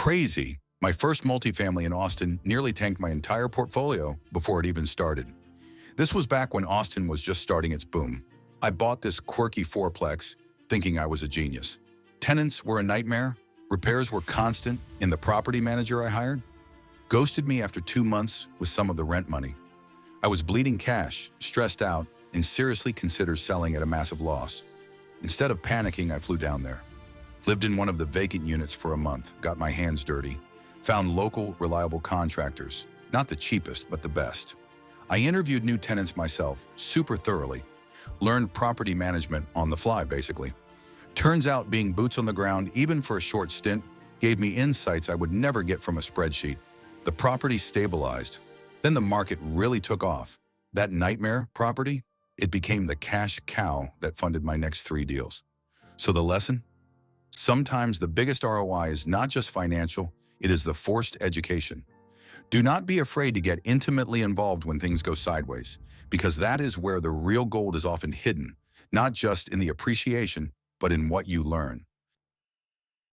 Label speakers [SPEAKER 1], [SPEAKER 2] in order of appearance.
[SPEAKER 1] Crazy. My first multifamily in Austin nearly tanked my entire portfolio before it even started. This was back when Austin was just starting its boom. I bought this quirky fourplex, thinking I was a genius. Tenants were a nightmare, repairs were constant, and the property manager I hired ghosted me after 2 months with some of the rent money. I was bleeding cash, stressed out, and seriously considered selling at a massive loss. Instead of panicking, I flew down there. Lived in one of the vacant units for a month, got my hands dirty, found local, reliable contractors, not the cheapest, but the best. I interviewed new tenants myself, super thoroughly, learned property management on the fly, basically. Turns out being boots on the ground, even for a short stint, gave me insights I would never get from a spreadsheet. The property stabilized. Then the market really took off. That nightmare property, it became the cash cow that funded my next 3 deals. So the lesson? Sometimes the biggest ROI is not just financial, it is the forced education. Do not be afraid to get intimately involved when things go sideways, because that is where the real gold is often hidden, not just in the appreciation, but in what you learn.